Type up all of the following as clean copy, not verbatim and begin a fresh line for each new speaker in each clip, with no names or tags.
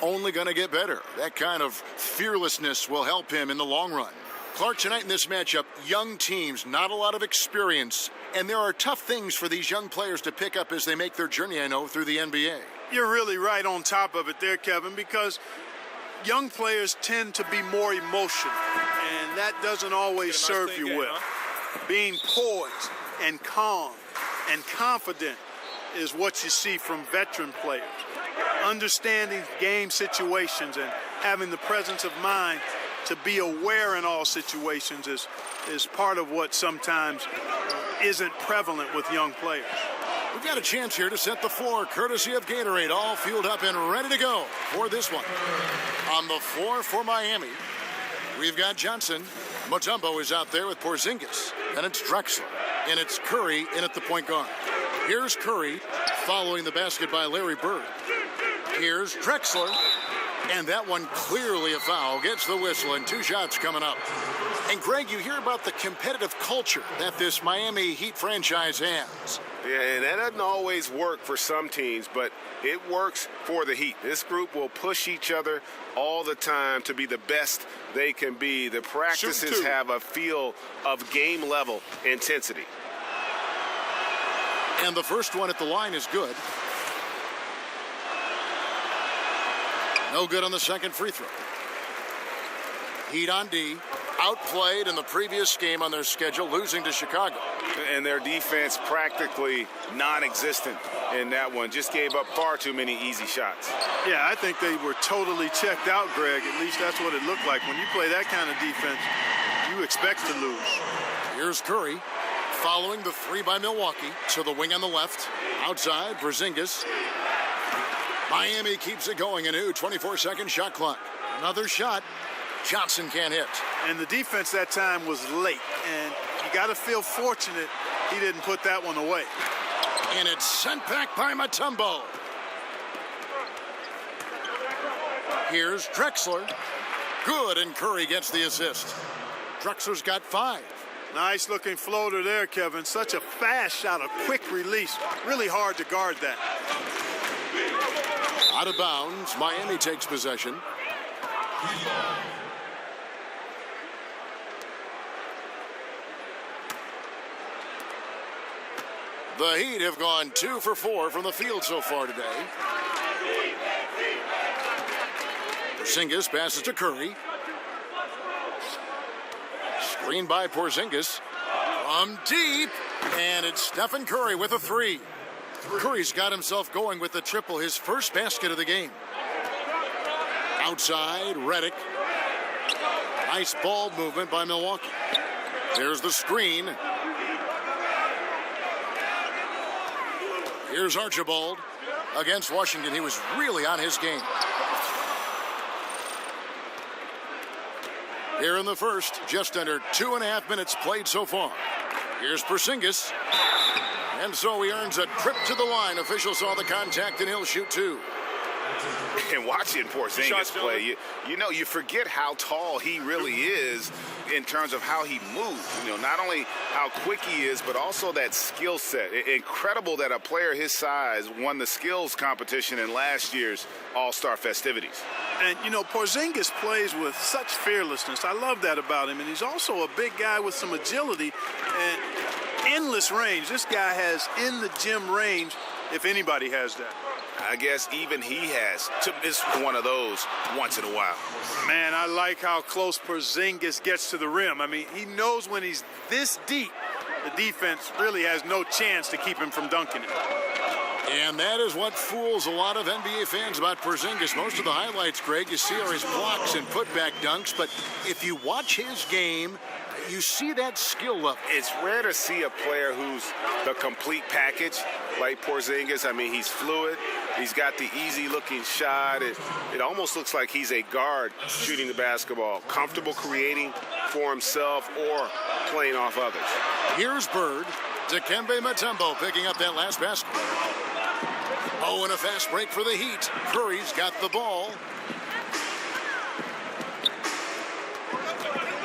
only going to get better. That kind of fearlessness will help him in the long run. Clark, tonight in this matchup, young teams, not a lot of experience, and there are tough things for these young players to pick up as they make their journey, I know, through the NBA.
You're really right on top of it there, Kevin, because young players tend to be more emotional, and that doesn't always serve you well. Being poised and calm and confident is what you see from veteran players. Understanding game situations and having the presence of mind to be aware in all situations is part of what sometimes isn't prevalent with young players.
We've got a chance here to set the floor, courtesy of Gatorade, all fueled up and ready to go for this one. On the floor for Miami, we've got Johnson. Mutombo is out there with Porzingis. Then it's Drexler. And it's Curry in at the point guard. Here's Curry following the basket by Larry Bird. Here's Drexler. And that one clearly a foul. Gets the whistle and 2 shots coming up. And Greg, you hear about the competitive culture that this Miami Heat franchise has.
Yeah, and that doesn't always work for some teams, but it works for the Heat. This group will push each other all the time to be the best they can be. The practices have a feel of game-level intensity.
And the first one at the line is good. No good on the second free throw. Heat on D. Outplayed in the previous game on their schedule, losing to Chicago.
And their defense practically non-existent in that one. Just gave up far too many easy shots.
Yeah, I think they were totally checked out, Greg. At least that's what it looked like. When you play that kind of defense, you expect to lose.
Here's Curry following the 3 by Milwaukee to the wing on the left. Outside, Porzingis. Miami keeps it going. A new 24-second shot clock. Another shot. Johnson can't hit.
And the defense that time was late. And you got to feel fortunate he didn't put that one away.
And it's sent back by Mutombo. Here's Drexler. Good, and Curry gets the assist. Drexler's got 5.
Nice looking floater there, Kevin. Such a fast shot, a quick release. Really hard to guard that.
Out of bounds, Miami takes possession. The Heat have gone 2 for 4 from the field so far today. Porzingis passes to Curry. Screen by Porzingis. From deep. And it's Stephen Curry with a 3. Curry's got himself going with the triple, his first basket of the game. Outside, Redick. Nice ball movement by Milwaukee. There's the screen. Here's Archibald against Washington. He was really on his game. Here in the first, just under 2.5 minutes played so far. Here's Porzingis. And so he earns a trip to the line. Official saw the contact, and he'll shoot 2.
And watching Porzingis play, you forget how tall he really is in terms of how he moves. Not only how quick he is, but also that skill set. Incredible that a player his size won the skills competition in last year's All-Star festivities.
And, Porzingis plays with such fearlessness. I love that about him. And he's also a big guy with some agility and endless range. This guy has in the gym range, if anybody has that.
I guess even he has to miss one of those once in a while.
Man, I like how close Porzingis gets to the rim. I mean, he knows when he's this deep, the defense really has no chance to keep him from dunking it.
And that is what fools a lot of NBA fans about Porzingis. Most of the highlights, Greg, you see are his blocks and putback dunks. But if you watch his game, you see that skill level.
It's rare to see a player who's the complete package like Porzingis. I mean, he's fluid. He's got the easy-looking shot. It almost looks like he's a guard shooting the basketball, comfortable creating for himself or playing off others.
Here's Bird. Dikembe Mutombo picking up that last basket. Oh, and a fast break for the Heat. Curry's got the ball.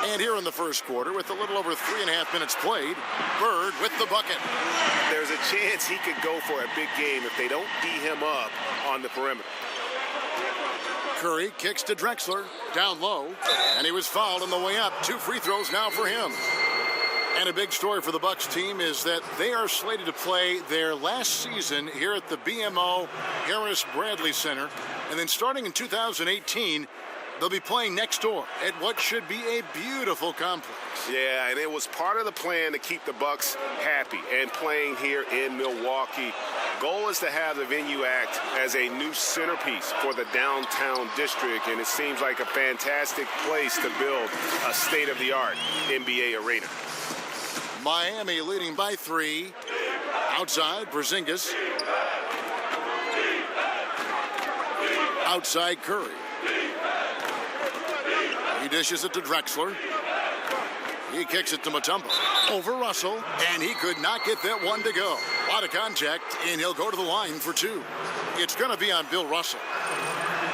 And here in the first quarter, with a little over 3.5 minutes played, Bird with the bucket.
There's a chance he could go for a big game if they don't D him up on the perimeter.
Curry kicks to Drexler, down low, and he was fouled on the way up. 2 free throws now for him. And a big story for the Bucks team is that they are slated to play their last season here at the BMO Harris Bradley Center. And then starting in 2018, they'll be playing next door at what should be a beautiful complex.
Yeah, and it was part of the plan to keep the Bucks happy and playing here in Milwaukee. Goal is to have the venue act as a new centerpiece for the downtown district, and it seems like a fantastic place to build a state-of-the-art NBA arena.
Miami leading by 3. Outside, Porzingis. Outside, Curry. He dishes it to Drexler. He kicks it to Mutombo. Over Russell, and he could not get that one to go. A lot of contact, and he'll go to the line for 2. It's going to be on Bill Russell.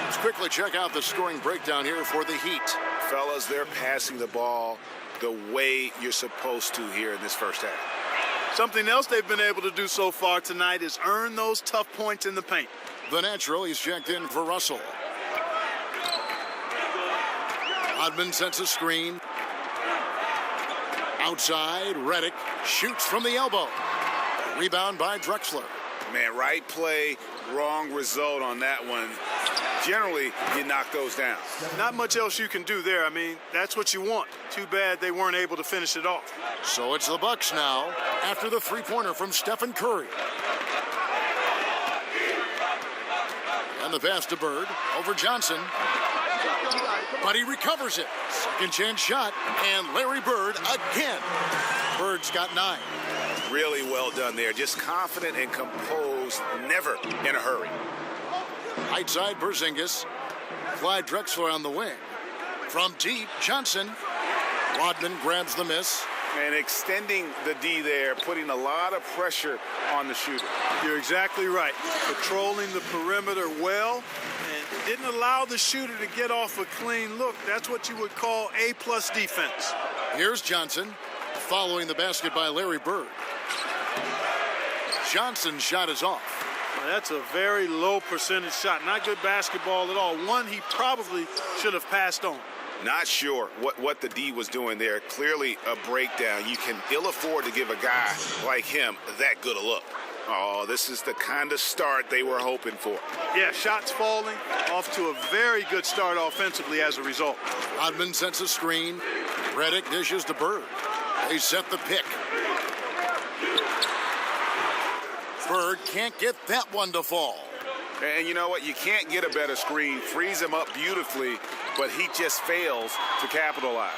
Let's quickly check out the scoring breakdown here for the Heat.
Fellas, they're passing the ball the way you're supposed to here in this first half.
Something else they've been able to do so far tonight is earn those tough points in the paint.
The natural, he's checked in for Russell. Rodman sets a screen. Outside, Redick shoots from the elbow. Rebound by Drexler.
Man, right play, wrong result on that one. Generally, you knock those down.
Not much else you can do there. I mean, that's what you want. Too bad they weren't able to finish it off.
So it's the Bucks now after the three-pointer from Stephen Curry. And the pass to Bird over Johnson. But he recovers it. Second chance shot, and Larry Bird again. Bird's got 9.
Really well done there. Just confident and composed, never in a hurry.
Right side, Porzingis. Clyde Drexler on the wing. From deep, Johnson. Rodman grabs the miss.
And extending the D there, putting a lot of pressure on the shooter.
You're exactly right. Patrolling the perimeter well and didn't allow the shooter to get off a clean look. That's what you would call A-plus defense.
Here's Johnson following the basket by Larry Bird. Johnson's shot is off.
Now, that's a very low percentage shot. Not good basketball at all. One he probably should have passed on.
Not sure what the D was doing there. Clearly a breakdown. You can ill afford to give a guy like him that good a look. Oh, this is the kind of start they were hoping for.
Yeah, shots falling, off to a very good start offensively as a result.
Rodman sets a screen. Redick dishes to Bird. They set the pick. Bird can't get that one to fall.
And you know what? You can't get a better screen. Frees him up beautifully, but he just fails to capitalize.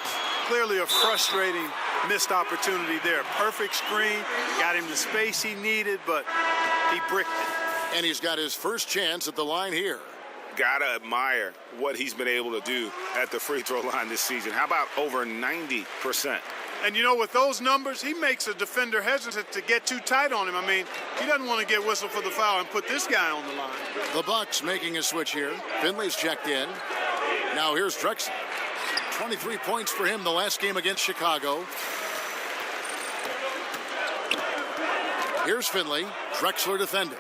Clearly a frustrating missed opportunity there. Perfect screen, got him the space he needed, but he bricked it.
And he's got his first chance at the line here.
Gotta admire what he's been able to do at the free throw line this season. How about over 90%?
And you know, with those numbers, he makes a defender hesitant to get too tight on him. I mean, he doesn't want to get whistled for the foul and put this guy on the line.
The Bucks making a switch here. Finley's checked in. Now here's Drexler. 23 points for him the last game against Chicago. Here's Finley. Drexler defending.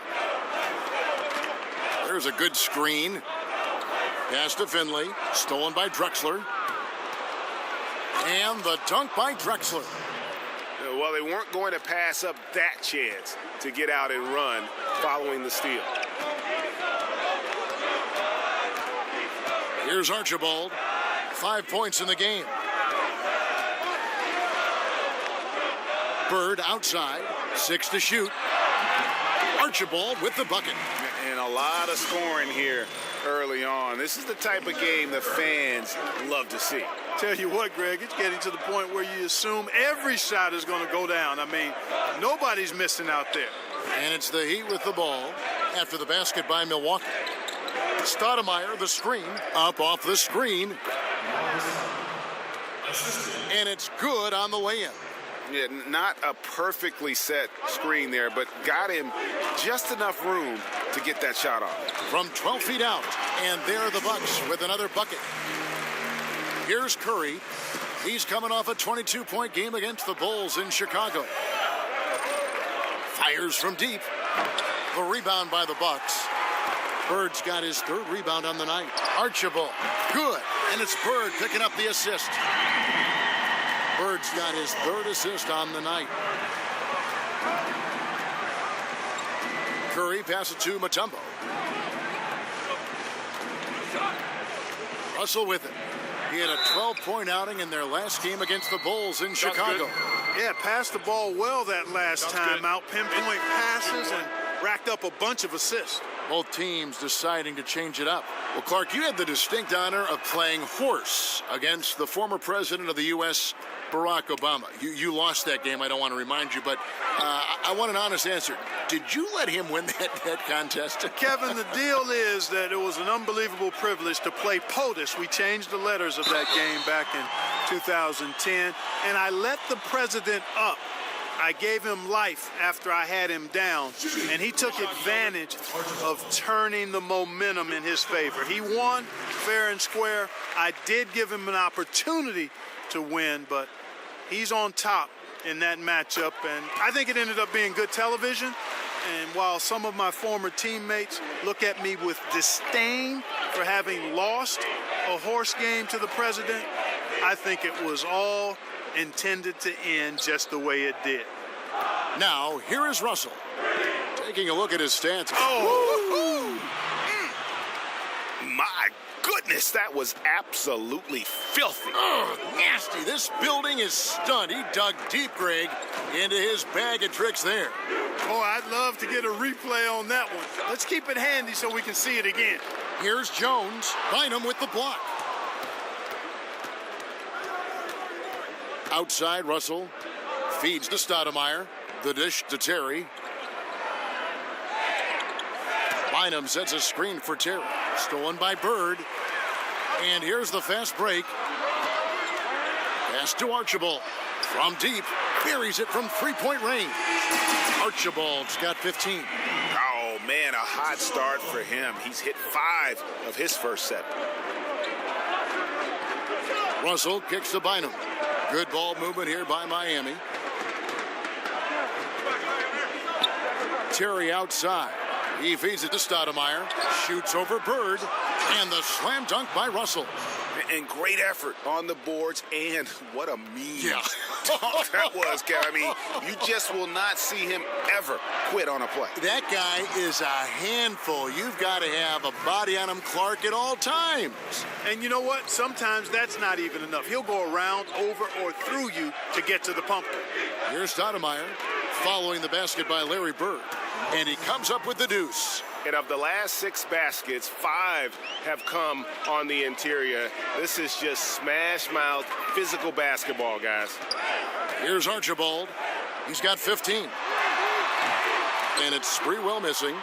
There's a good screen. Pass to Finley. Stolen by Drexler. And the dunk by Drexler.
Well, they weren't going to pass up that chance to get out and run following the steal.
Here's Archibald. 5 points in the game. Bird outside. 6 to shoot. Archibald with the bucket.
And a lot of scoring here early on. This is the type of game the fans love to see.
Tell you what, Greg, it's getting to the point where you assume every shot is going to go down. I mean, nobody's missing out there.
And it's the Heat with the ball after the basket by Milwaukee. Stoudemire, the screen, up off the screen. And it's good on the way in.
Yeah, not a perfectly set screen there, but got him just enough room to get that shot off.
From 12 feet out, and there are the Bucks with another bucket. Here's Curry. He's coming off a 22-point game against the Bulls in Chicago. Fires from deep. The rebound by the Bucks. Bird's got his third rebound on the night. Archibald, good. And it's Bird picking up the assist. Bird's got his third assist on the night. Curry passes to Mutombo. Russell with it. He had a 12-point outing in their last game against the Bulls in Chicago.
Yeah, passed the ball well that last time out. Pinpoint passes and racked up a bunch of assists.
Both teams deciding to change it up. Well, Clark, you had the distinct honor of playing horse against the former president of the U.S., Barack Obama. You lost that game, I don't want to remind you, but I want an honest answer. Did you let him win that contest?
Kevin, the deal is that it was an unbelievable privilege to play POTUS. We changed the letters of that game back in 2010, and I let the president up. I gave him life after I had him down, and he took advantage of turning the momentum in his favor. He won fair and square. I did give him an opportunity to win, but he's on top in that matchup, and I think it ended up being good television. And while some of my former teammates look at me with disdain for having lost a horse game to the president, I think it was all intended to end just the way it did.
Now, here is Russell taking a look at his stats.
My goodness, that was absolutely filthy.
Oh, nasty. This building is stunned. He dug deep, Greg, into his bag of tricks there.
Oh, I'd love to get a replay on that one. Let's keep it handy so we can see it again.
Here's Jones. Bynum with the block. Outside, Russell feeds to Stoudemire. The dish to Terry. Bynum sets a screen for Terry. Stolen by Bird. And here's the fast break. Pass to Archibald. From deep. Buries it from three-point range. Archibald's got 15.
Oh, man, a hot start for him. He's hit 5 of his first 7.
Russell kicks to Bynum. Good ball movement here by Miami. Terry outside. He feeds it to Stoudemire. Shoots over Bird. And the slam dunk by Russell.
And great effort on the boards. And what a mean dunk that was, Kev. I mean, you just will not see him ever quit on a play.
That guy is a handful. You've got to have a body on him, Clark, at all times.
And you know what? Sometimes that's not even enough. He'll go around, over, or through you to get to the pump.
Here's Stoudemire following the basket by Larry Bird. And he comes up with the deuce.
And of the last 6 baskets, 5 have come on the interior. This is just smash mouth physical basketball, guys.
Here's Archibald. He's got 15. And it's Sprewell missing.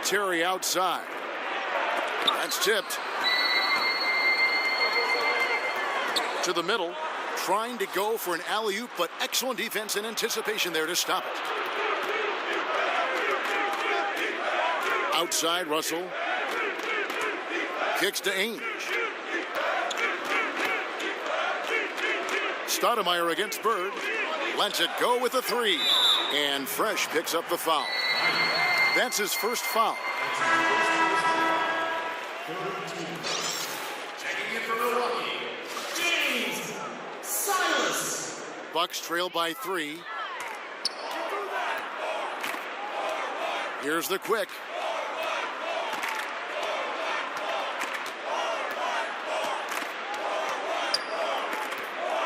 Terry outside. That's tipped. To the middle. Trying to go for an alley-oop, but excellent defense and anticipation there to stop it. Outside, Russell. Kicks to Ainge. Stoudemire against Bird. Lets it go with a 3. And Fresh picks up the foul. That's his first foul. Bucks trail by 3. Here's the quick.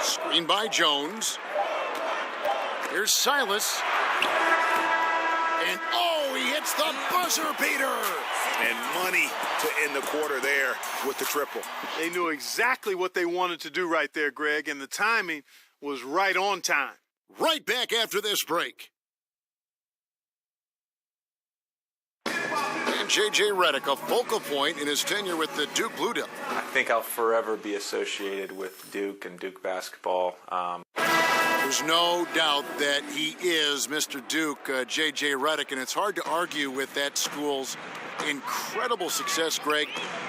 Screen by Jones. Here's Silas. And he hits the buzzer beater.
And money to end the quarter there with the triple.
They knew exactly what they wanted to do right there, Greg, and the timing was right on time.
Right back after this break. And J.J. Redick, a focal point in his tenure with the Duke Blue Devils.
I think I'll forever be associated with Duke and Duke basketball.
There's no doubt that he is Mr. Duke, J.J. Redick, and it's hard to argue with that school's incredible success, Greg,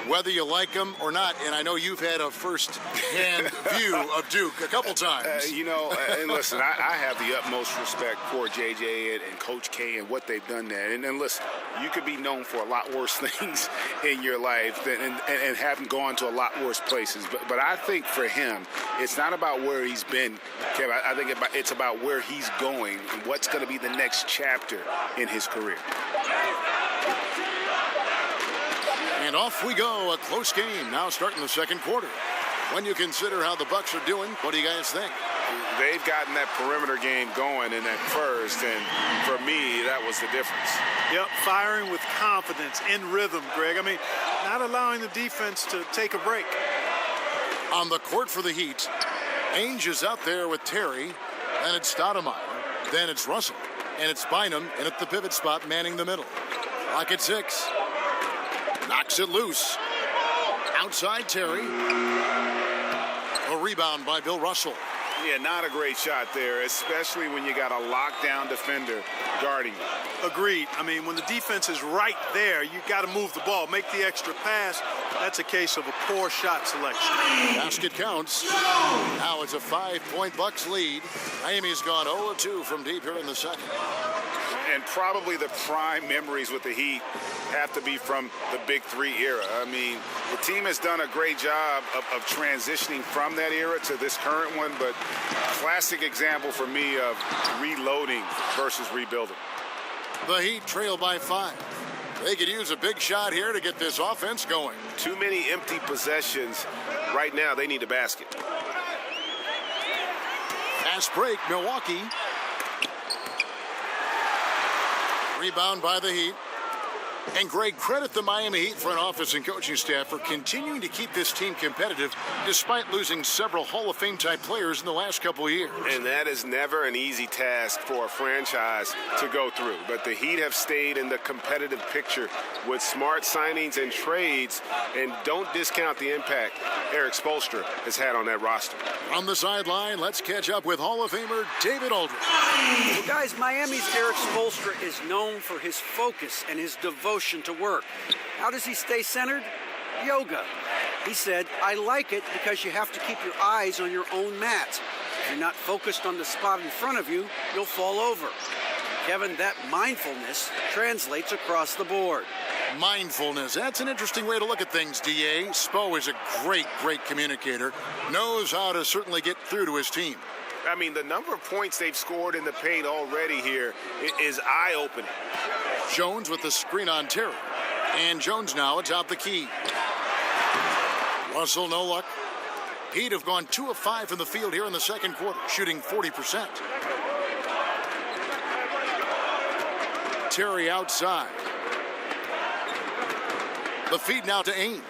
whether you like him or not. And I know you've had a first-hand view of Duke a couple times.
And listen, I have the utmost respect for J.J. and Coach K and what they've done there. And listen, you could be known for a lot worse things in your life and haven't gone to a lot worse places. But I think for him, it's not about where he's been, Kevin. I think it's about where he's going and what's going to be the next chapter in his career.
And off we go, a close game now starting the second quarter. When you consider how the Bucks are doing, what do you guys think?
They've gotten that perimeter game going in that first, and for me, that was the difference.
Yep, firing with confidence, in rhythm, Greg. I mean, not allowing the defense to take a break.
On the court for the Heat, Ainge is out there with Terry, then it's Stoudemire, then it's Russell, and it's Bynum in at the pivot spot manning the middle. Clock at 6. Knocks it loose. Outside Terry. A rebound by Bill Russell.
Yeah, not a great shot there, especially when you got a lockdown defender guarding you.
Agreed. I mean, when the defense is right there, you got to move the ball, make the extra pass. That's a case of a poor shot selection.
Basket counts. Now it's a 5-point Bucks lead. Miami's gone 0-2 from deep here in the second.
And probably the prime memories with the Heat have to be from the Big Three era. I mean, the team has done a great job of transitioning from that era to this current one, but classic example for me of reloading versus rebuilding.
The Heat trail by 5. They could use a big shot here to get this offense going.
Too many empty possessions. Right now, they need a basket.
Fast break, Milwaukee. Rebound by the Heat. And Greg, credit the Miami Heat front office and coaching staff for continuing to keep this team competitive despite losing several Hall of Fame type players in the last couple of years.
And that is never an easy task for a franchise to go through. But the Heat have stayed in the competitive picture with smart signings and trades, and don't discount the impact Eric Spoelstra has had on that roster.
On the sideline, let's catch up with Hall of Famer David Aldridge.
Well, guys, Miami's Eric Spoelstra is known for his focus and his devotion to work. How does he stay centered? Yoga. He said, I like it because you have to keep your eyes on your own mat. If you're not focused on the spot in front of you, you'll fall over. Kevin, that mindfulness translates across the board.
Mindfulness. That's an interesting way to look at things, D.A. Spo is a great communicator. Knows how to certainly get through to his team.
I mean, the number of points they've scored in the paint already here is eye-opening.
Jones with the screen on Terry. And Jones now atop the key. Russell, no luck. Heat have gone 2 of 5 from the field here in the second quarter, shooting 40%. Terry outside. The feed now to Ainge.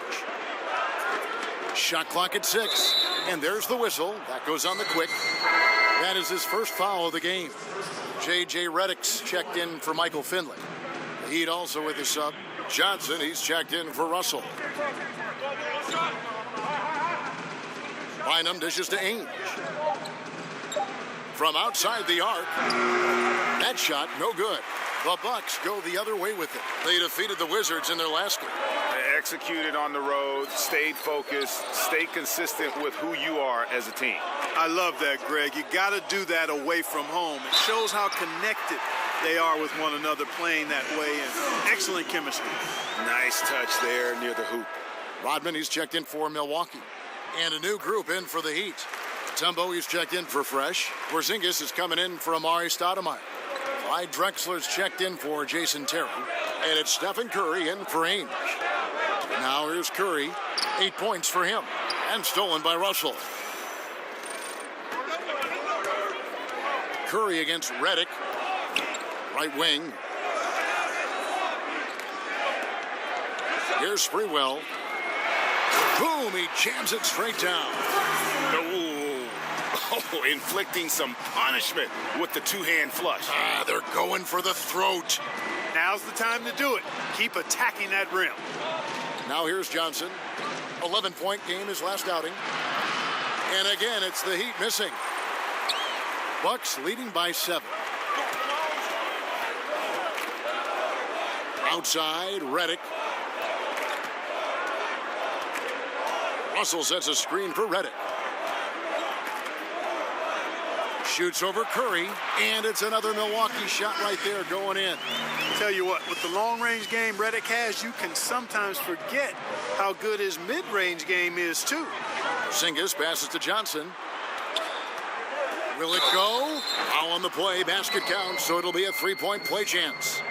Shot clock at 6. And there's the whistle. That goes on the quick. That is his first foul of the game. J.J. Redick's checked in for Michael Finley. The Heat also with his sub. Johnson, he's checked in for Russell. Bynum dishes to Ainge. From outside the arc. That shot, no good. The Bucks go the other way with it. They defeated the Wizards in their last game.
They executed on the road, stayed focused, stayed consistent with who you are as a team.
I love that, Greg. You got to do that away from home. It shows how connected they are with one another playing that way, and excellent chemistry.
Nice touch there near the hoop.
Rodman, he's checked in for Milwaukee. And a new group in for the Heat. Tumbo, he's checked in for Fresh. Porzingis is coming in for Amari Stoudemire. Clyde Drexler's checked in for Jason Terry. And it's Stephen Curry in for Ainge. Now here's Curry. 8 points for him. And stolen by Russell. Curry against Redick. Right wing. Here's Sprewell. Boom, he jams it straight down.
Oh, inflicting some punishment with the two-hand flush.
They're going for the throat.
Now's the time to do it. Keep attacking that rim.
Now here's Johnson. 11-point game, his last outing. And again, it's the Heat missing. Bucks leading by 7. Outside, Redick. Russell sets a screen for Redick. Shoots over Curry, and it's another Milwaukee shot right there going in.
Tell you what, with the long-range game Redick has, you can sometimes forget how good his mid-range game is, too.
Porzingis passes to Johnson. Will it go? Foul on the play. Basket counts, so it'll be a three-point play chance.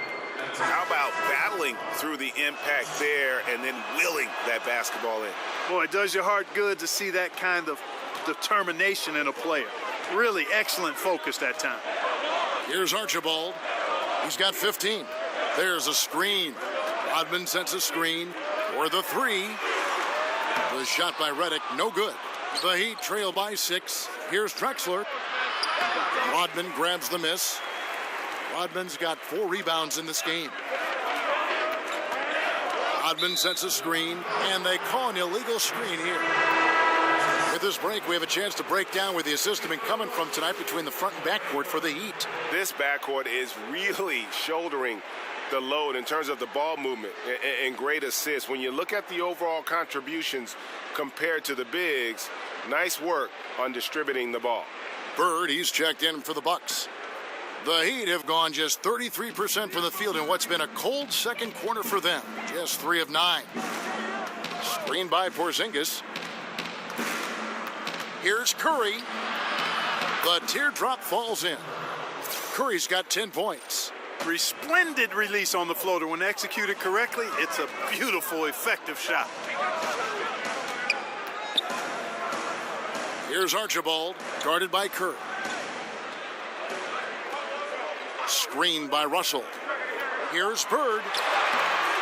How about battling through the impact there and then willing that basketball in?
Boy, it does your heart good to see that kind of determination in a player. Really excellent focus that time.
Here's Archibald. He's got 15. There's a screen. Rodman sends a screen for the 3. The shot by Redick, no good. The Heat trail by 6. Here's Drexler. Rodman grabs the miss. Rodman's got 4 rebounds in this game. Rodman sends a screen, and they call an illegal screen here. With this break, we have a chance to break down where the assist has been coming from tonight between the front and backcourt for the Heat.
This backcourt is really shouldering the load in terms of the ball movement and great assists. When you look at the overall contributions compared to the bigs, nice work on distributing the ball.
Bird, he's checked in for the Bucks. The Heat have gone just 33% from the field in what's been a cold second quarter for them. Just 3 of 9. Screen by Porzingis. Here's Curry. The teardrop falls in. Curry's got 10 points.
Resplendent release on the floater. When executed correctly, it's a beautiful, effective shot.
Here's Archibald, guarded by Curry. Screened by Russell. Here's Bird.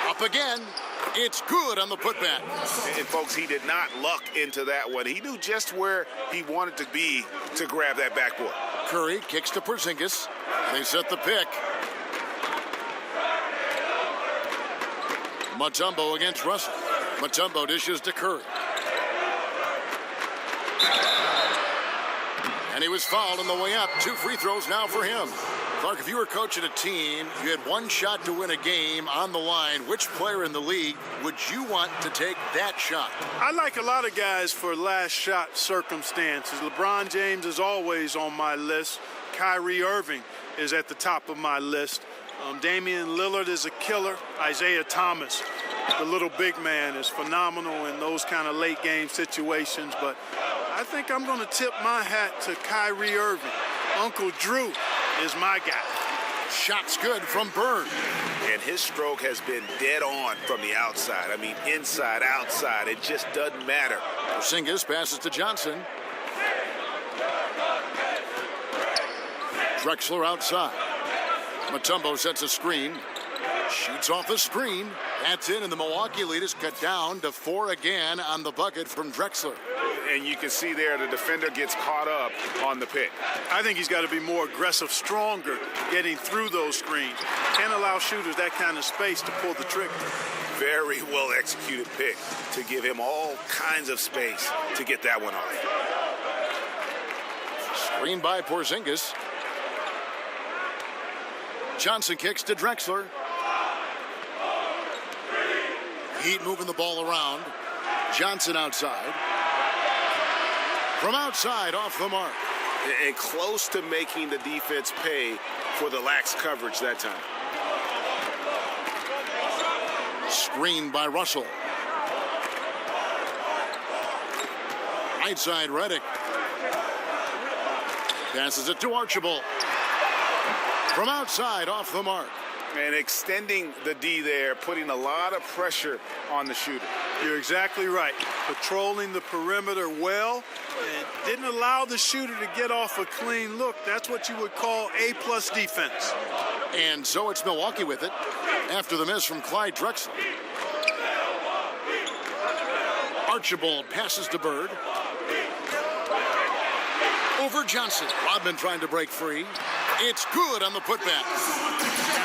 Up again. It's good on the putback.
And folks, he did not luck into that one. He knew just where he wanted to be to grab that backboard.
Curry kicks to Porzingis. They set the pick. Mutombo against Russell. Mutombo dishes to Curry. And he was fouled on the way up. 2 free throws now for him. Clark, if you were coaching a team, you had 1 shot to win a game on the line, which player in the league would you want to take that shot?
I like a lot of guys for last shot circumstances. LeBron James is always on my list. Kyrie Irving is at the top of my list. Damian Lillard is a killer. Isaiah Thomas, the little big man, is phenomenal in those kind of late game situations. But I think I'm going to tip my hat to Kyrie Irving. Uncle Drew is my guy.
Shot's good from Bird.
And his stroke has been dead on from the outside. I mean, inside, outside, it just doesn't matter.
Porzingis passes to Johnson. Drexler outside. Mutombo sets a screen. Shoots off the screen. That's in, and the Milwaukee lead is cut down to 4 again on the bucket from Drexler.
And you can see there the defender gets caught up on the pick.
I think he's got to be more aggressive, stronger, getting through those screens. Can't allow shooters that kind of space to pull the trigger.
Very well executed pick to give him all kinds of space to get that one off.
Screen by Porzingis. Johnson kicks to Drexler. Heat moving the ball around. Johnson outside. From outside, off the mark.
And close to making the defense pay for the lax coverage that time.
Screened by Russell. Right side, Redick. Passes it to Archibald. From outside, off the mark.
And extending the D there, putting a lot of pressure on the shooter.
You're exactly right. Patrolling the perimeter well and didn't allow the shooter to get off a clean look. That's what you would call A+ defense.
And so it's Milwaukee with it after the miss from Clyde Drexler. Archibald passes to Bird. Over Johnson. Rodman trying to break free. It's good on the putback.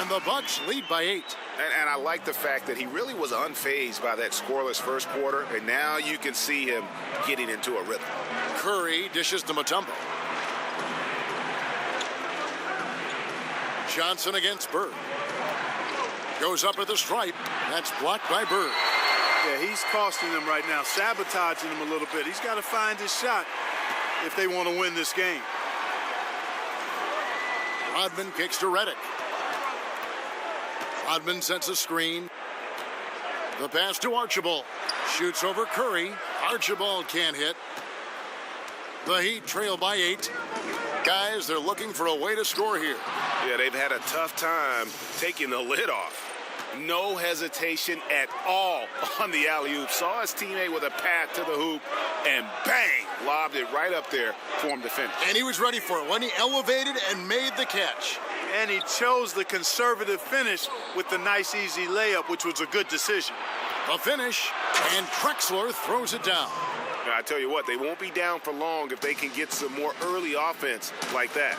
And the Bucks lead by 8.
And I like the fact that he really was unfazed by that scoreless first quarter. And now you can see him getting into a rhythm.
Curry dishes to Mutombo. Johnson against Bird. Goes up at the stripe. That's blocked by Bird.
Yeah, he's costing them right now, sabotaging them a little bit. He's got to find his shot if they want to win this game.
Rodman kicks to Reddick. Rodman sets a screen. The pass to Archibald. Shoots over Curry. Archibald can't hit. The Heat trail by 8. Guys, they're looking for a way to score here.
Yeah, they've had a tough time taking the lid off. No hesitation at all on the alley-oop. Saw his teammate with a path to the hoop, and bang, lobbed it right up there for him to finish.
And he was ready for it when he elevated and made the catch.
And he chose the conservative finish with the nice, easy layup, which was a good decision.
The finish, and Drexler throws it down.
Now, I tell you what, they won't be down for long if they can get some more early offense like that.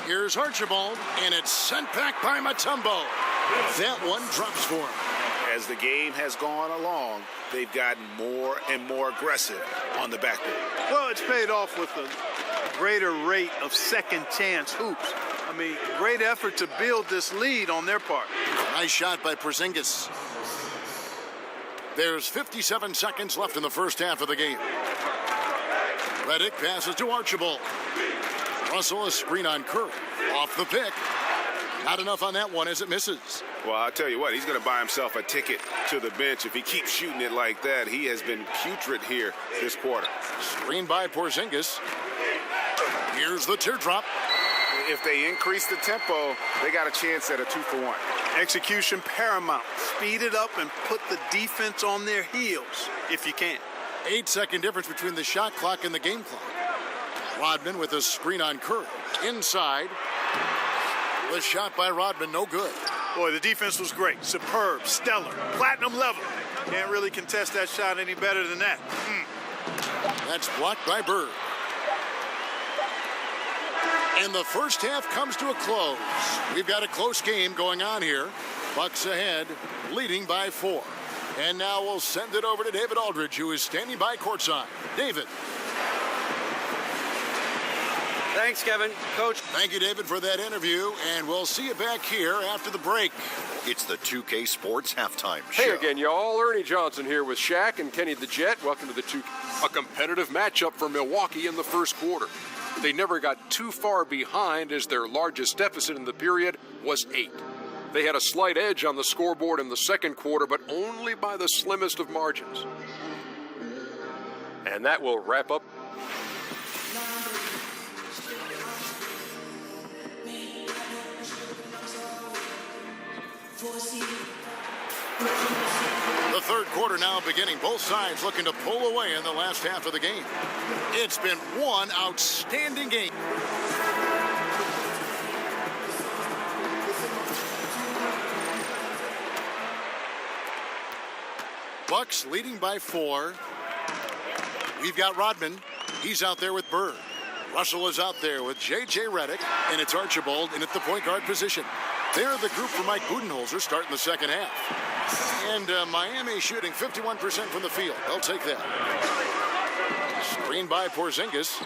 Here's Archibald, and it's sent back by Mutombo. That one drops for him.
As the game has gone along, they've gotten more and more aggressive on the backboard.
Well, it's paid off with a greater rate of second chance hoops. I mean, great effort to build this lead on their part.
Nice shot by Porzingis. There's 57 seconds left in the first half of the game. Reddick passes to Archibald. Russell, a screen on Curry. Off the pick. Not enough on that one as it misses.
Well, I'll tell you what, he's going to buy himself a ticket to the bench. If he keeps shooting it like that, he has been putrid here this quarter.
Screen by Porzingis. Here's the teardrop.
If they increase the tempo, they got a chance at a 2-for-1.
Execution paramount. Speed it up and put the defense on their heels if you can.
8-second difference between the shot clock and the game clock. Rodman with a screen on Curry. Inside. The shot by Rodman, no good.
Boy, the defense was great. Superb, stellar, platinum level. Can't really contest that shot any better than that.
That's blocked by Bird. And the first half comes to a close. We've got a close game going on here. Bucks ahead, leading by 4. And now we'll send it over to David Aldridge, who is standing by courtside. David.
Thanks, Kevin. Coach.
Thank you, David, for that interview, and we'll see you back here after the break.
It's the 2K Sports Halftime Show.
Hey again, y'all. Ernie Johnson here with Shaq and Kenny the Jet. Welcome to the a competitive matchup for Milwaukee in the first quarter. They never got too far behind as their largest deficit in the period was 8. They had a slight edge on the scoreboard in the second quarter, but only by the slimmest of margins. And that will wrap up.
The third quarter now beginning. Both sides looking to pull away in the last half of the game. It's been one outstanding game. Bucks leading by 4. We've got Rodman. He's out there with Bird. Russell is out there with J.J. Redick, and it's Archibald in at the point guard position. They're the group for Mike Budenholzer starting the second half. And Miami shooting 51% from the field. They'll take that. Screen by Porzingis.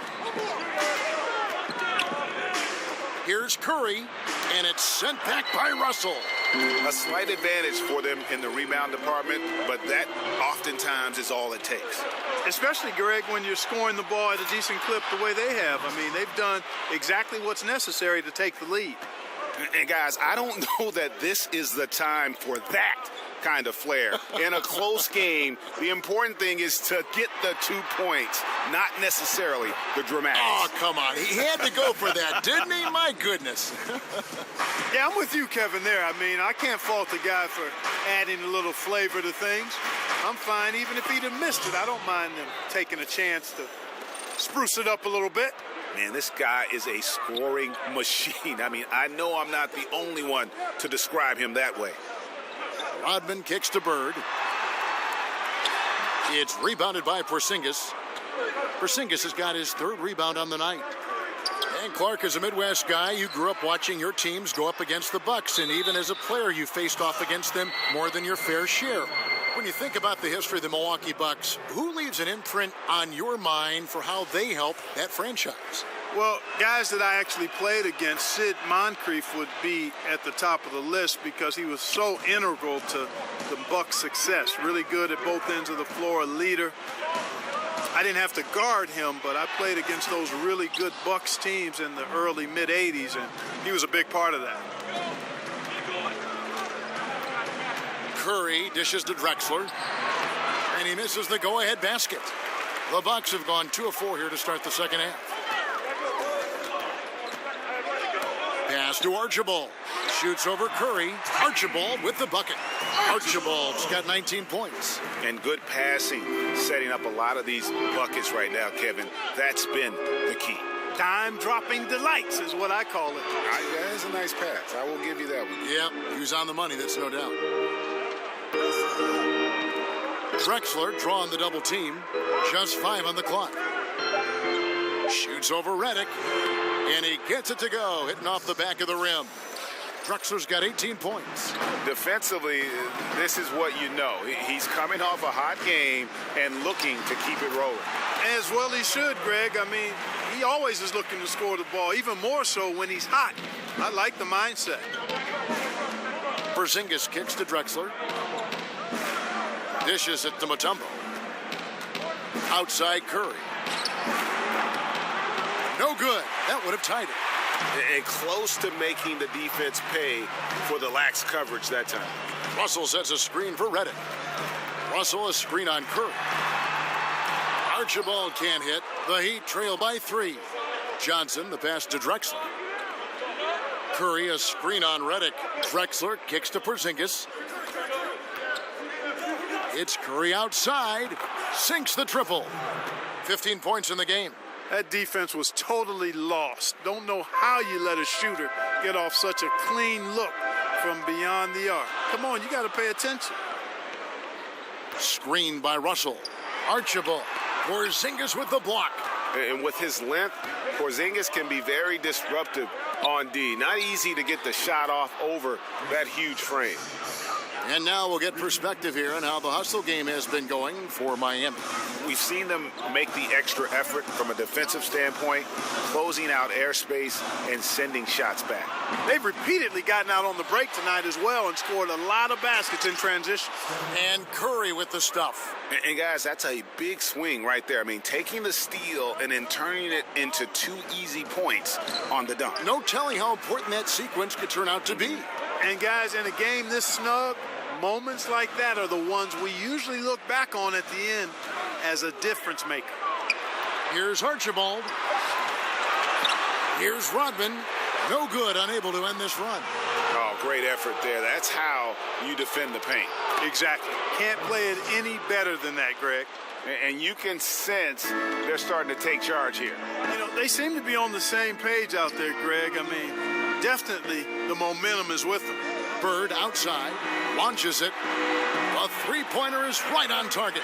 Here's Curry, and it's sent back by Russell.
A slight advantage for them in the rebound department, but that oftentimes is all it takes.
Especially, Greg, when you're scoring the ball at a decent clip the way they have. I mean, they've done exactly what's necessary to take the lead.
And guys, I don't know that this is the time for that kind of flair. In a close game, the important thing is to get the 2 points, not necessarily the dramatics.
Oh, come on. He had to go for that, didn't he? My goodness.
Yeah, I'm with you, Kevin, there. I mean, I can't fault the guy for adding a little flavor to things. I'm fine. Even if he'd have missed it, I don't mind them taking a chance to spruce it up a little bit.
Man, this guy is a scoring machine. I mean, I know I'm not the only one to describe him that way.
Rodman kicks to Bird. It's rebounded by Porzingis. Porzingis has got his third rebound on the night. And Clark, as a Midwest guy, you grew up watching your teams go up against the Bucks, and even as a player, you faced off against them more than your fair share. When you think about the history of the Milwaukee Bucks, who leaves an imprint on your mind for how they help that franchise?
Well, guys that I actually played against, Sid Moncrief would be at the top of the list because he was so integral to the Bucks' success. Really good at both ends of the floor, a leader. I didn't have to guard him, but I played against those really good Bucks teams in the early, mid-'80s, and he was a big part of that.
Curry dishes to Drexler, and he misses the go-ahead basket. The Bucks have gone 2 of 4 here to start the second half. Pass to Archibald. Shoots over Curry. Archibald with the bucket. Archibald's got 19 points.
And good passing, setting up a lot of these buckets right now, Kevin. That's been the key.
Time-dropping delights is what I call it.
That is a nice pass. I will give you that one.
Yep, he was on the money, that's no doubt. Drexler drawing the double team. Just 5 on the clock. Shoots over Redick. And he gets it to go, hitting off the back of the rim. Drexler's got 18 points.
Defensively, this is what you know. He's coming off a hot game and looking to keep it rolling.
As well he should, Greg. I mean, he always is looking to score the ball, even more so when he's hot. I like the mindset.
Porzingis kicks to Drexler. Dishes it to Mutombo. Outside Curry. No good. That would have tied it.
And close to making the defense pay for the lax coverage that time.
Russell sets a screen for Redick. Russell a screen on Curry. Archibald can't hit. The Heat trail by 3. Johnson the pass to Drexler. Curry a screen on Redick. Drexler kicks to Porzingis. It's Curry outside. Sinks the triple. 15 points in the game.
That defense was totally lost. Don't know how you let a shooter get off such a clean look from beyond the arc. Come on, you got to pay attention.
Screened by Russell. Archibald. Porzingis with the block.
And with his length, Porzingis can be very disruptive on D. Not easy to get the shot off over that huge frame.
And now we'll get perspective here on how the hustle game has been going for Miami.
We've seen them make the extra effort from a defensive standpoint, closing out airspace and sending shots back.
They've repeatedly gotten out on the break tonight as well and scored a lot of baskets in transition.
And Curry with the stuff.
And guys, that's a big swing right there. I mean, taking the steal and then turning it into 2 easy points on the dunk.
No telling how important that sequence could turn out to be.
And guys, in a game this snug, moments like that are the ones we usually look back on at the end as a difference maker.
Here's Archibald. Here's Rodman. No good, unable to end this run.
Oh, great effort there. That's how you defend the paint.
Exactly. Can't play it any better than that, Greg.
And you can sense they're starting to take charge here.
You know, they seem to be on the same page out there, Greg. I mean, definitely the momentum is with them.
Bird outside, launches it. A three-pointer is right on target.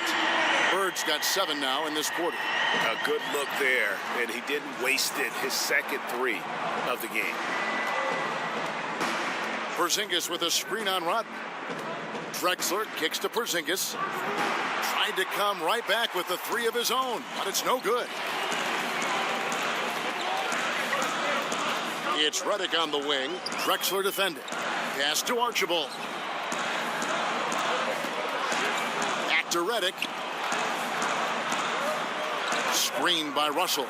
Bird's got 7 now in this quarter.
A good look there, and he didn't waste it. His second 3 of the game.
Porzingis with a screen on Rodman. Drexler kicks to Porzingis. Tried to come right back with the 3 of his own, but it's no good. It's Redick on the wing. Drexler defending. Pass to Archibald. Back to Redick. Screened by Russell.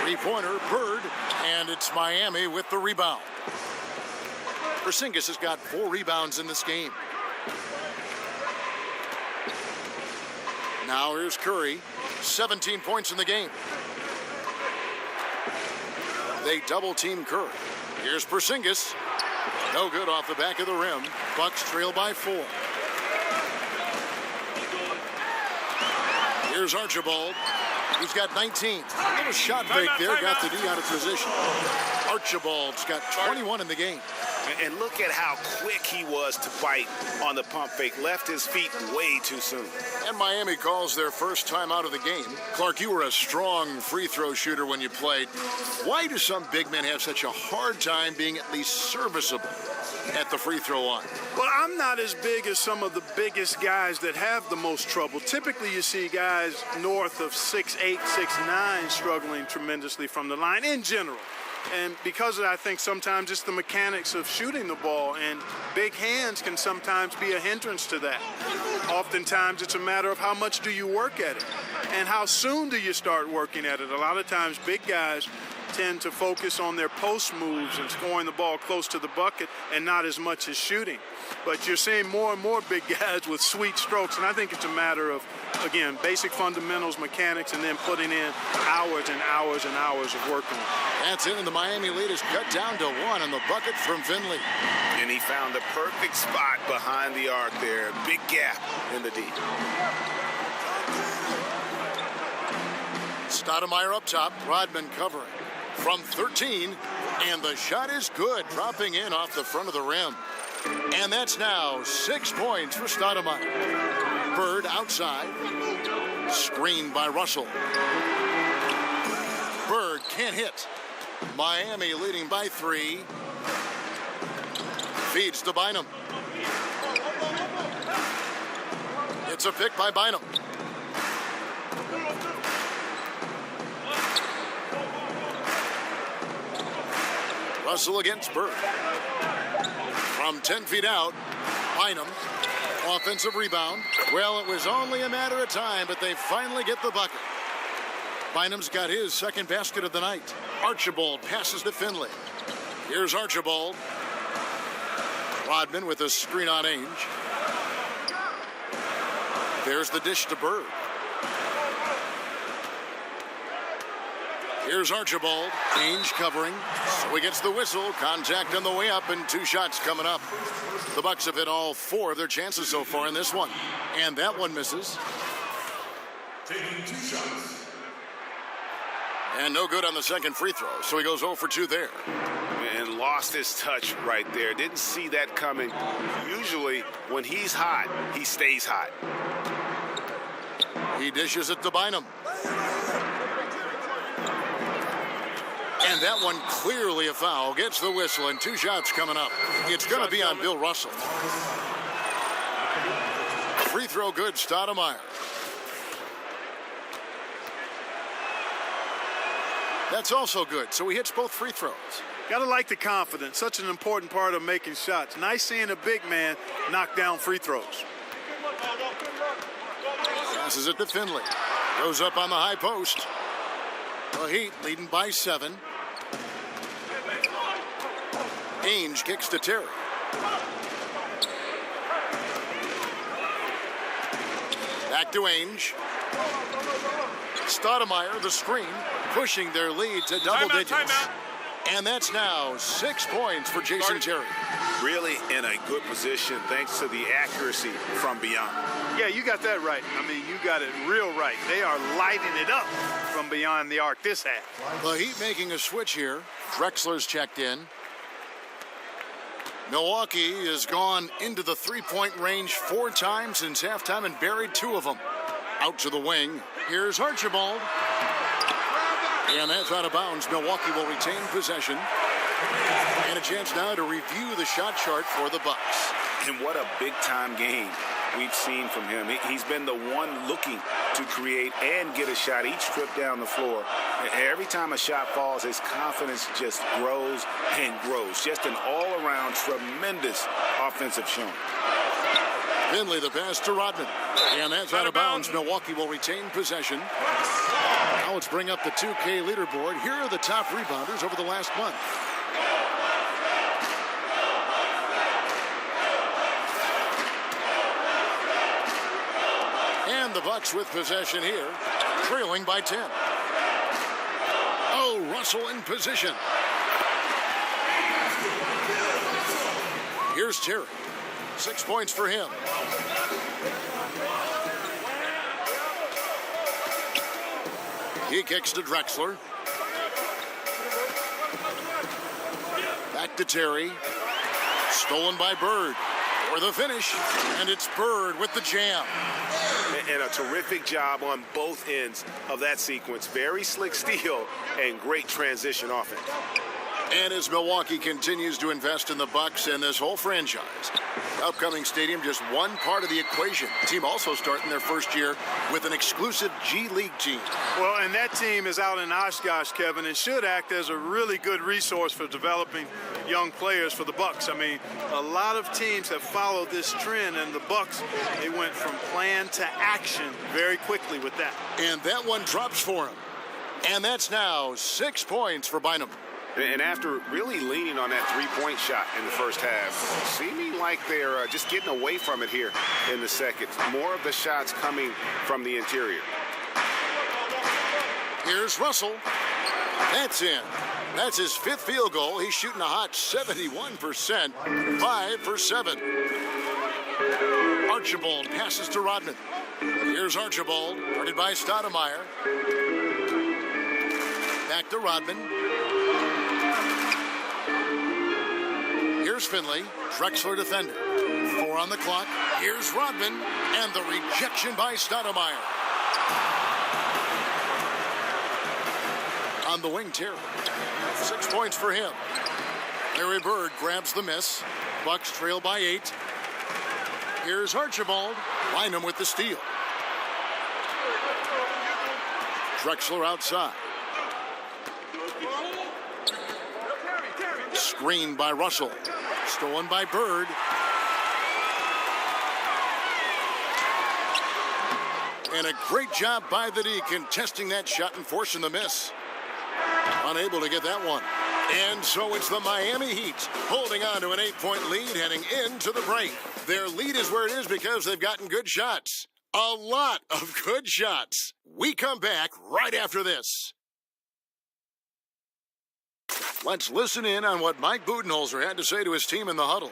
Three-pointer, Bird, and it's Miami with the rebound. Porzingis has got 4 rebounds in this game. Now here's Curry. 17 points in the game. They double-team Curry. Here's Porzingis. No good off the back of the rim. Bucks trail by 4. Here's Archibald. He's got 19. A little shot fake there. Got the D out of position. Archibald's got 21 in the game.
And look at how quick he was to bite on the pump fake. Left his feet way too soon.
And Miami calls their first time out of the game. Clark, you were a strong free throw shooter when you played. Why do some big men have such a hard time being at least serviceable at the free throw line?
Well, I'm not as big as some of the biggest guys that have the most trouble. Typically, you see guys north of 6'8", 6'9", struggling tremendously from the line in general. And because of that, I think sometimes it's the mechanics of shooting the ball, and big hands can sometimes be a hindrance to that. Oftentimes, it's a matter of how much do you work at it, and how soon do you start working at it. A lot of times, big guys tend to focus on their post moves and scoring the ball close to the bucket and not as much as shooting. But you're seeing more and more big guys with sweet strokes, and I think it's a matter of, again, basic fundamentals, mechanics, and then putting in hours and hours and hours of work on it.
That's it, and the Miami lead is cut down to 1 on the bucket from Finley.
And he found the perfect spot behind the arc there. Big gap in the D.
Stoudemire up top, Rodman covering from 13, and the shot is good, dropping in off the front of the rim. And that's now 6 points for Stoudemire. Bird outside, screened by Russell. Bird can't hit. Miami leading by 3. Feeds to Bynum. It's a pick by Bynum. Russell against Bird. From 10 feet out, Bynum. Offensive rebound. Well, it was only a matter of time, but they finally get the bucket. Bynum's got his second basket of the night. Archibald passes to Finley. Here's Archibald. Rodman with a screen on Ainge. There's the dish to Bird. Here's Archibald. Ainge covering. So he gets the whistle. Contact on the way up, and 2 shots coming up. The Bucks have hit all 4 of their chances so far in this one. And that one misses.
Taking 2 shots.
And no good on the second free throw, so he goes 0 for 2 there.
And lost his touch right there. Didn't see that coming. Usually, when he's hot, he stays hot.
He dishes it to Bynum. And that one clearly a foul. Gets the whistle, and 2 shots coming up. It's going to be on Bill Russell. Free throw good, Stoudemire. That's also good, so he hits both free throws.
Gotta like the confidence. Such an important part of making shots. Nice seeing a big man knock down free throws.
Passes it to Finley. Goes up on the high post. The Heat leading by 7. Ainge kicks to Terry. Back to Ainge. Stoudemire, the screen, pushing their lead to double digits.
Timeout.
And that's now 6 points for Jason Terry.
Really in a good position thanks to the accuracy from beyond.
Yeah, you got that right. I mean, you got it real right. They are lighting it up from beyond the arc this half.
The Heat making a switch here. Drexler's checked in. Milwaukee has gone into the 3-point range 4 times since halftime and buried 2 of them. Out to the wing. Here's Archibald. And that's out of bounds. Milwaukee will retain possession. And a chance now to review the shot chart for the Bucks.
And what a big-time game we've seen from him. He's been the one looking to create and get a shot each trip down the floor. Every time a shot falls, his confidence just grows and grows. Just an all-around tremendous offensive showing.
Finley the pass to Rodman. And that's out of bounds. Milwaukee will retain possession. Now let's bring up the 2K leaderboard. Here are the top rebounders over the last month. And the Bucks with possession here, trailing by 10. Oh, Russell in position. Here's Terry. 6 points for him. He kicks to Drexler. Back to Terry. Stolen by Bird for the finish, and it's Bird with the jam.
And a terrific job on both ends of that sequence. Very slick steal and great transition offense.
And as Milwaukee continues to invest in the Bucks and this whole franchise, upcoming stadium just one part of the equation. The team also starting their first year with an exclusive G League team.
Well, and that team is out in Oshkosh, Kevin, and should act as a really good resource for developing young players for the Bucks. I mean, a lot of teams have followed this trend, and the Bucks, they went from plan to action very quickly with that.
And that one drops for him. And that's now 6 points for Bynum.
And after really leaning on that three-point shot in the first half, seeming like they're just getting away from it here in the second. More of the shots coming from the interior.
Here's Russell. That's in. That's his 5th field goal. He's shooting a hot 71%, 5 for 7. Archibald passes to Rodman. Here's Archibald, guarded by Stoudemire. Back to Rodman. Here's Finley, Drexler defender. 4 on the clock. Here's Rodman, and the rejection by Stoudemire. On the wing, Terry. 6 points for him. Larry Bird grabs the miss. Bucks trail by 8. Here's Archibald. Bynum with the steal. Drexler outside. Screened by Russell. Stolen by Bird. And a great job by the D contesting that shot and forcing the miss. Unable to get that one. And so it's the Miami Heat holding on to an 8-point lead heading into the break. Their lead is where it is because they've gotten good shots. A lot of good shots. We come back right after this. Let's listen in on what Mike Budenholzer had to say to his team in the huddle.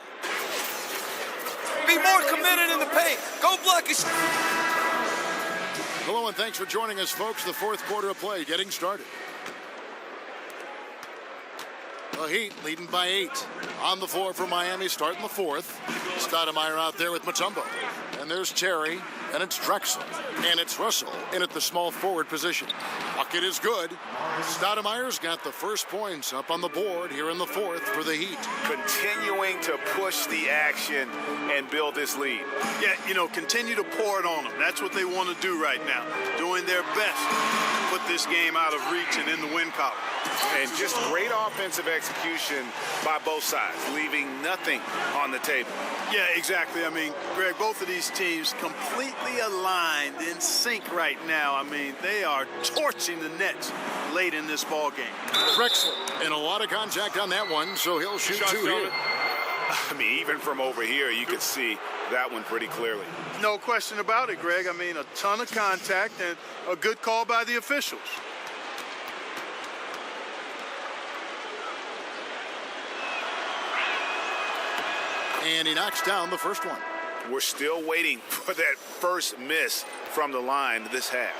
Be more committed in the paint. Go block it.
Hello and thanks for joining us, folks. The 4th quarter of play getting started. The Heat leading by 8. On the floor for Miami, starting the 4th. Stoudemire out there with Mutombo. And there's Terry, and it's Drexler, and it's Russell in at the small forward position. Bucket is good. Stoudemire's got the first points up on the board here in the 4th for the Heat.
Continuing to push the action and build this lead.
Yeah, continue to pour it on them. That's what they want to do right now. Doing their best to put this game out of reach and in the win column.
And just great offensive execution by both sides, leaving nothing on the table.
Yeah, exactly. I mean, Greg, both of these teams completely aligned, in sync right now. I mean, they are torching the Nets late in this ball game.
Drexler, and a lot of contact on that one, so he'll shoot 2 here.
I mean, even from over here, you can see that one pretty clearly.
No question about it, Greg. I mean, a ton of contact and a good call by the officials.
And he knocks down the first one.
We're still waiting for that first miss from the line this half.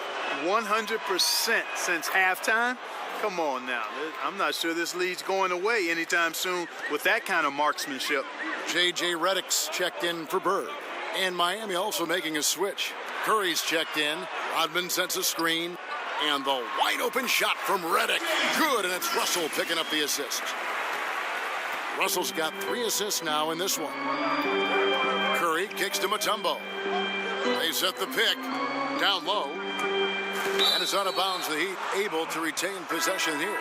100% since halftime. Come on now. I'm not sure this lead's going away anytime soon with that kind of marksmanship.
J.J. Redick's checked in for Bird. And Miami also making a switch. Curry's checked in. Rodman sets a screen. And the wide open shot from Redick. Good, and it's Russell picking up the assist. Russell's got 3 assists now in this one. Curry kicks to Mutombo. They set the pick down low. And it's out of bounds. The Heat able to retain possession here.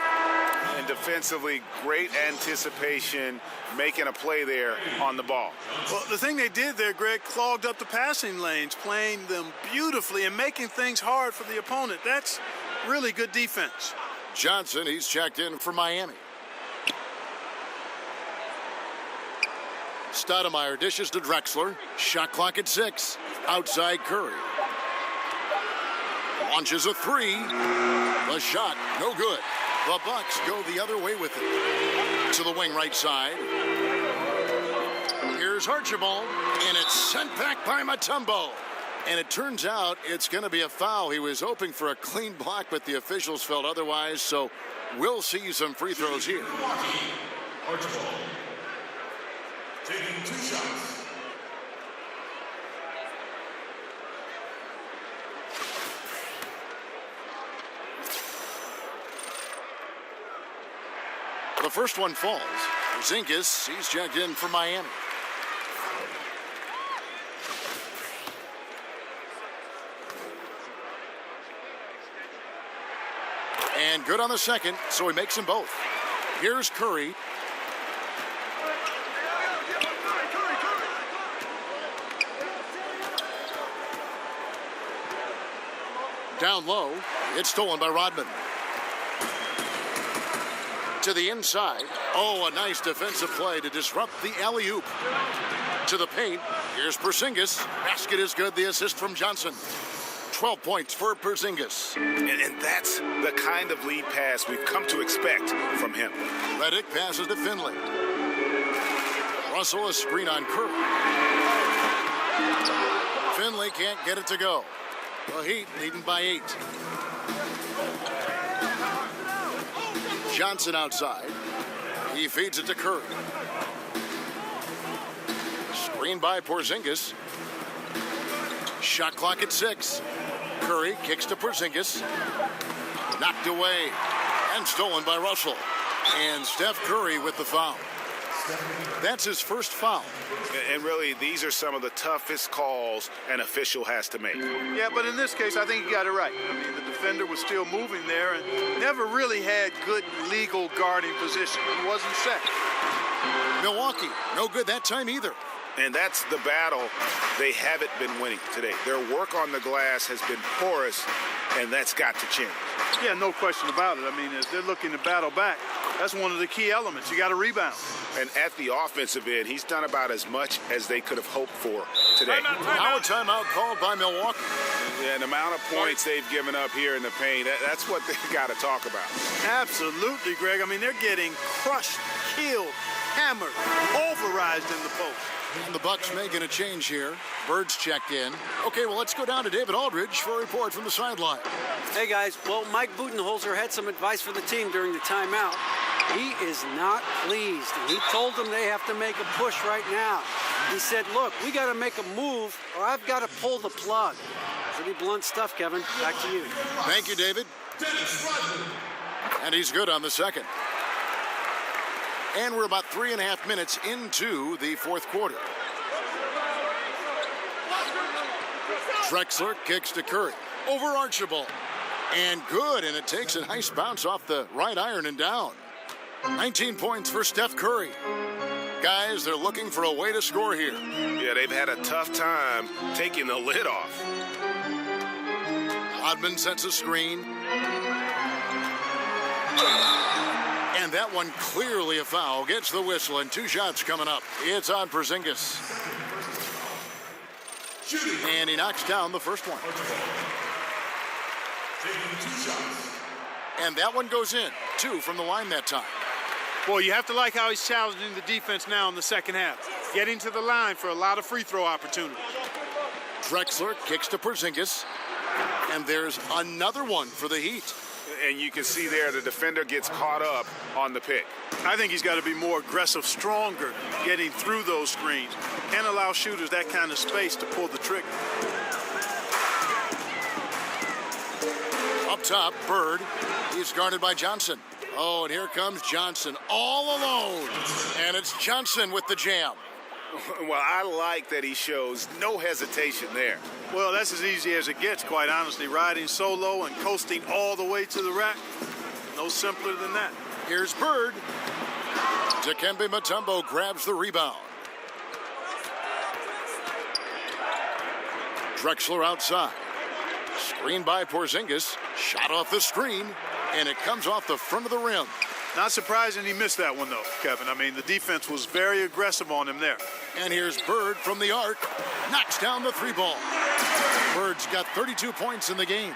And defensively, great anticipation, making a play there on the ball.
Well, the thing they did there, Greg, clogged up the passing lanes, playing them beautifully and making things hard for the opponent. That's really good defense.
Johnson, he's checked in for Miami. Stoudemire dishes to Drexler. Shot clock at 6. Outside Curry. Launches a 3. The shot, no good. The Bucks go the other way with it. To the wing right side. Here's Archibald, and it's sent back by Mutombo. And it turns out it's going to be a foul. He was hoping for a clean block, but the officials felt otherwise, so we'll see some free throws here.
Archibald. Taking 2 shots.
The first one falls. Porzingis, he's checked in for Miami. And good on the second, so he makes them both. Here's Curry. Down low, it's stolen by Rodman. To the inside. Oh, a nice defensive play to disrupt the alley-oop. To the paint. Here's Porzingis. Basket is good. The assist from Johnson. 12 points for Porzingis.
And that's the kind of lead pass we've come to expect from him.
Redick passes to Finley. Russell, a screen on Curry. Finley can't get it to go. The Heat leading by 8. Johnson outside. He feeds it to Curry. Screen by Porzingis. Shot clock at 6. Curry kicks to Porzingis. Knocked away and stolen by Russell. And Steph Curry with the foul. That's his first foul.
And really, these are some of the toughest calls an official has to make.
Yeah, but in this case, I think he got it right. I mean, the defender was still moving there and never really had good legal guarding position. He wasn't set.
Milwaukee, no good that time either.
And that's the battle they haven't been winning today. Their work on the glass has been porous, and that's got to change.
Yeah, no question about it. I mean, as they're looking to battle back, that's one of the key elements. You got to rebound.
And at the offensive end, he's done about as much as they could have hoped for today.
Now a timeout called by Milwaukee.
Yeah, and the amount of points they've given up here in the paint, that's what they've got to talk about.
Absolutely, Greg. I mean, they're getting crushed, killed, hammered, pulverized in the post.
And the Bucks making a change here. Bird's checked in. Okay, well, let's go down to David Aldridge for a report from the sideline.
Hey, guys. Well, Mike Budenholzer had some advice for the team during the timeout. He is not pleased. And he told them they have to make a push right now. He said, look, we got to make a move or I've got to pull the plug. Pretty blunt stuff, Kevin. Back to you.
Thank you, David. And he's good on the second. And we're about 3.5 minutes into the fourth quarter. Drexler kicks to Curry. Over Archibald. And good, and it takes a nice bounce off the right iron and down. 19 points for Steph Curry. Guys, they're looking for a way to score here.
Yeah, they've had a tough time taking the lid off.
Rodman sets a screen. And that one clearly a foul. Gets the whistle, and 2 shots coming up. It's on Porzingis. And he knocks down the first one.
Taking 2 shots.
And that one goes in. 2 from the line that time.
Boy, you have to like how he's challenging the defense now in the second half. Getting to the line for a lot of free throw opportunities.
Drexler kicks to Porzingis. And there's another one for the Heat.
And you can see there the defender gets caught up on the pick.
I think he's got to be more aggressive, stronger, getting through those screens. Can't allow shooters that kind of space to pull the trigger.
Up top, Bird. He's guarded by Johnson. Oh, and here comes Johnson all alone. And it's Johnson with the jam.
Well, I like that he shows no hesitation there.
Well, that's as easy as it gets, quite honestly. Riding solo and coasting all the way to the rack. No simpler than that.
Here's Bird. Dikembe Mutombo grabs the rebound. Drexler outside. Screen by Porzingis. Shot off the screen. And it comes off the front of the rim.
Not surprising he missed that one, though, Kevin. I mean, the defense was very aggressive on him there.
And here's Bird from the arc. Knocks down the 3-ball. Bird's got 32 points in the game.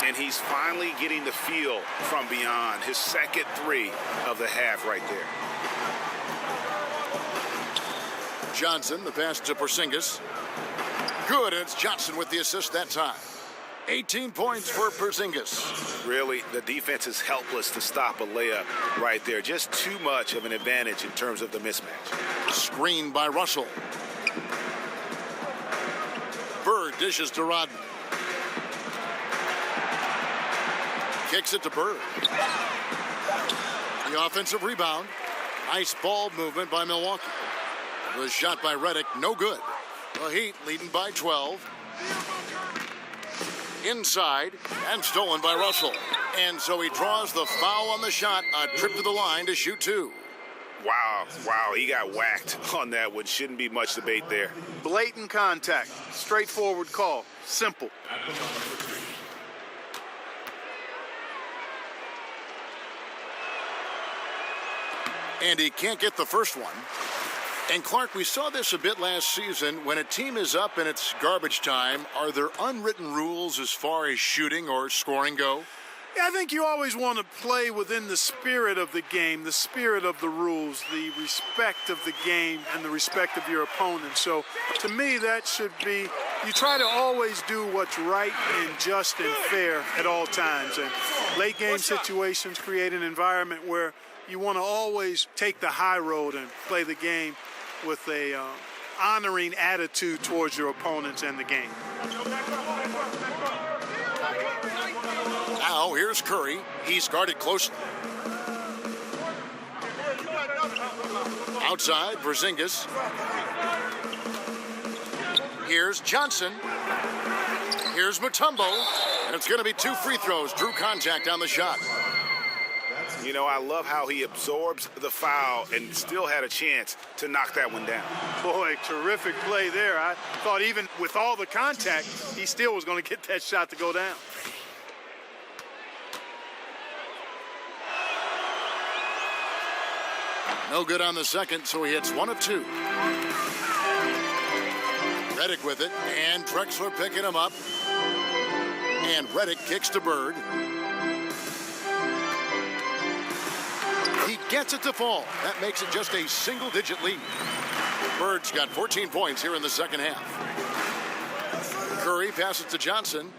And he's finally getting the feel from beyond. His second 3 of the half right there.
Johnson, the pass to Porzingis. Good, and it's Johnson with the assist that time. 18 points for Porzingis.
Really, the defense is helpless to stop a layup right there. Just too much of an advantage in terms of the mismatch.
Screen by Russell. Bird dishes to Rodman. Kicks it to Bird. The offensive rebound. Nice ball movement by Milwaukee. The shot by Redick, no good. The Heat leading by 12. Inside and stolen by Russell. And so he draws the foul on the shot. A trip to the line to shoot two.
Wow, he got whacked on that one. Shouldn't be much debate there.
Blatant contact. Straightforward call. Simple.
And he can't get the first one. And Clark, we saw this a bit last season. When a team is up and it's garbage time, are there unwritten rules as far as shooting or scoring go?
Yeah, I think you always want to play within the spirit of the game, the spirit of the rules, the respect of the game, and the respect of your opponent. So, to me, that should be, you try to always do what's right and just and fair at all times. And late game situations create an environment where you want to always take the high road and play the game with a honoring attitude towards your opponents and the game.
Now here's Curry. He's guarded closely. Outside, Porzingis. Here's Johnson. Here's Mutombo. And it's going to be 2 free throws. Drew contact on the shot.
You know, I love how he absorbs the foul and still had a chance to knock that one down.
Boy, terrific play there. I thought even with all the contact, he still was going to get that shot to go down.
No good on the second, so he hits 1 of 2. Redick with it, and Drexler picking him up. And Redick kicks to Bird. He gets it to fall. That makes it just a single-digit lead. Bird's got 14 points here in the second half. Curry passes to Johnson.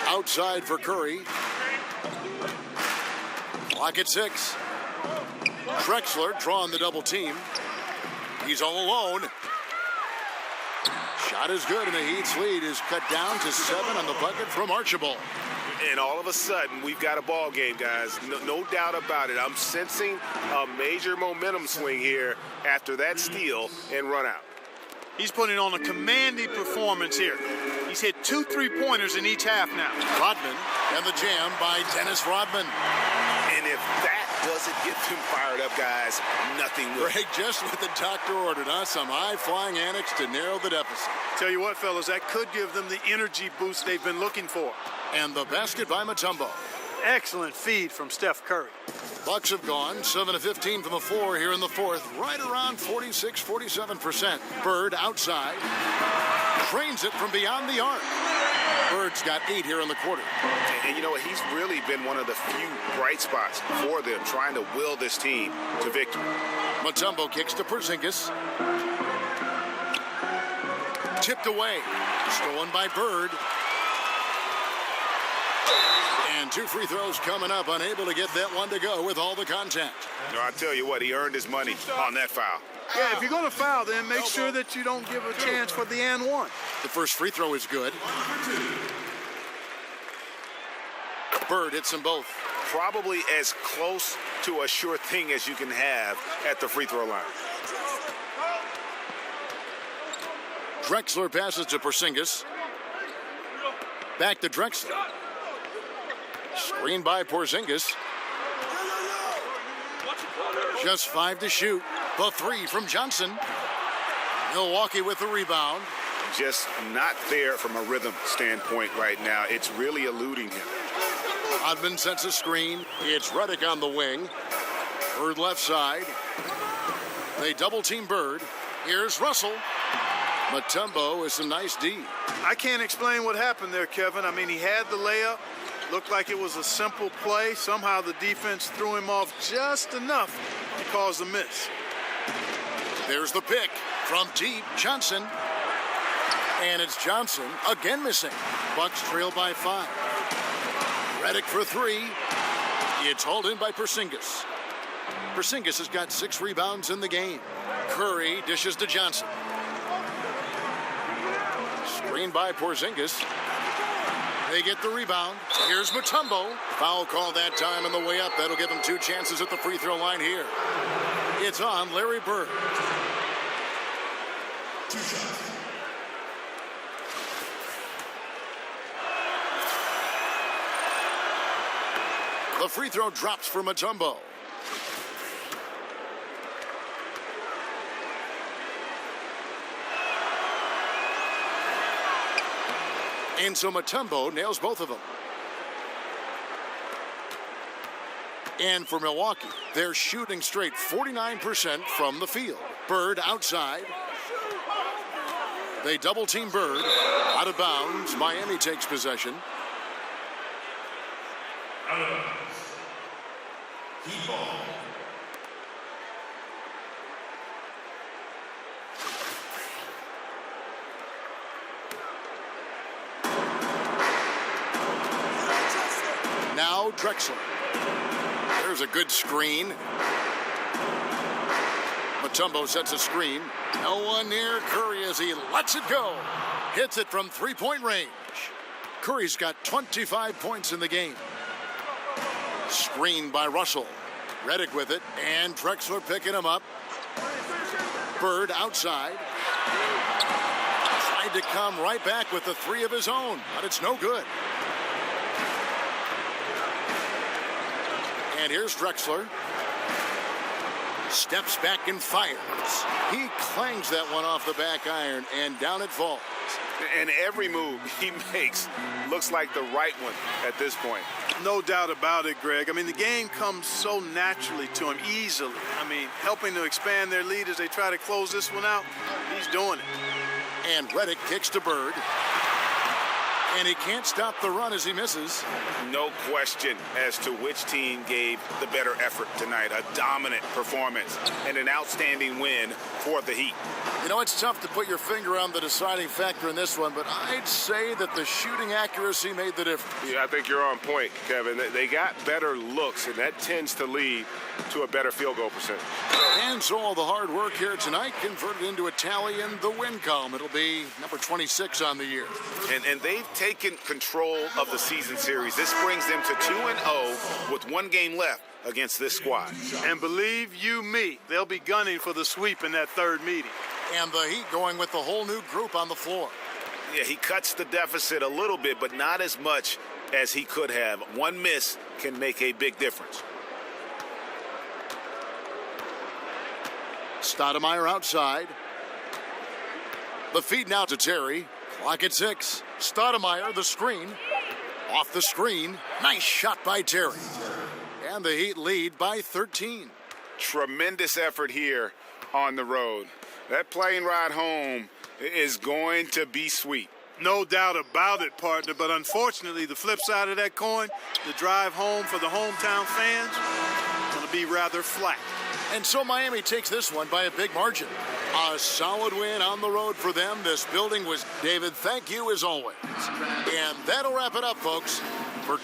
Outside for Curry. Clock at 6. Drexler drawing the double team. He's all alone. Shot is good, and the Heat's lead is cut down to 7 on the bucket from Archibald.
And all of a sudden, we've got a ball game, guys. No doubt about it. I'm sensing a major momentum swing here after that steal and run out.
He's putting on a commanding performance here. He's hit 2 3-pointers in each half now.
Rodman and the jam by Dennis Rodman.
And if that doesn't get them fired up, guys, nothing will.
Greg, just what the doctor ordered, huh? Some high-flying antics to narrow the deficit.
Tell you what, fellas, that could give them the energy boost they've been looking for.
And the basket by Mutombo.
Excellent feed from Steph Curry.
Bucks have gone 7 of 15 from the floor here in the fourth, right around 46-47%. Bird outside, trains it from beyond the arc. Bird's got 8 here in the quarter.
And you know what? He's really been one of the few bright spots for them, trying to will this team to victory.
Mutombo kicks to Porzingis. Tipped away, stolen by Bird. And 2 free throws coming up, unable to get that one to go with all the contact.
No, I tell you what, he earned his money on that foul.
Yeah, if you're going to foul, then make sure that you don't give a chance for the and one.
The first free throw is good. Bird hits them both.
Probably as close to a sure thing as you can have at the free throw line.
Drexler passes to Porzingis. Back to Drexler. Screen by Porzingis. Just 5 to shoot. The 3 from Johnson. Milwaukee with the rebound.
Just not there from a rhythm standpoint right now. It's really eluding him.
Rodman sets a screen. It's Redick on the wing. Bird left side. They double team Bird. Here's Russell. Mutombo with some nice D.
I can't explain what happened there, Kevin. I mean, he had the layup. Looked like it was a simple play. Somehow the defense threw him off just enough to cause the miss.
There's the pick From deep, Johnson. And it's Johnson again missing. Bucks trail by 5. Redick for 3. It's hauled in by Porzingis. Porzingis has got 6 rebounds in the game. Curry dishes to Johnson. Screened by Porzingis. They get the rebound. Here's Mutombo. Foul call that time on the way up. That'll give him 2 chances at the free throw line here. It's on Larry Bird.
2 shots.
The free throw drops for Mutombo. And so Mutombo nails both of them. And for Milwaukee, they're shooting straight 49% from the field. Bird outside. They double team Bird. Out of bounds. Miami takes possession.
Out of bounds. Heat ball.
Now Drexler. There's a good screen. Mutombo sets a screen. No one near Curry as he lets it go. Hits it from 3-point range. Curry's got 25 points in the game. Screened by Russell. Redick with it, and Drexler picking him up. Bird outside. Tried to come right back with the 3 of his own, but it's no good. And here's Drexler. Steps back and fires. He clangs that one off the back iron, and down it falls.
And every move he makes looks like the right one at this point.
No doubt about it, Greg. I mean, the game comes so naturally to him, easily. I mean, helping to expand their lead as they try to close this one out. He's doing it.
And Redick kicks to Bird. And he can't stop the run as he misses.
No question as to which team gave the better effort tonight. A dominant performance and an outstanding win for the Heat.
You know, it's tough to put your finger on the deciding factor in this one, but I'd say that the shooting accuracy made the difference.
Yeah, I think you're on point, Kevin. They got better looks, and that tends to lead to a better field goal percentage.
And so all the hard work here tonight converted into a tally in the win column. It'll be number 26 on the year.
And they've taken control of the season series. This brings them to 2-0 with 1 game left against this squad.
And believe you me, they'll be gunning for the sweep in that 3rd meeting.
And the Heat going with the whole new group on the floor.
Yeah, he cuts the deficit a little bit, but not as much as he could have. 1 miss can make a big difference.
Stoudemire outside. The feed now to Terry. Clock at 6. Stoudemire, the screen. Off the screen. Nice shot by Terry. And the Heat lead by 13.
Tremendous effort here on the road. That plane ride home is going to be sweet.
No doubt about it, partner. But unfortunately, the flip side of that coin, the drive home for the hometown fans, going to be rather flat.
And so Miami takes this one by a big margin. A solid win on the road for them. This building was, David, thank you as always. And that'll wrap it up, folks. For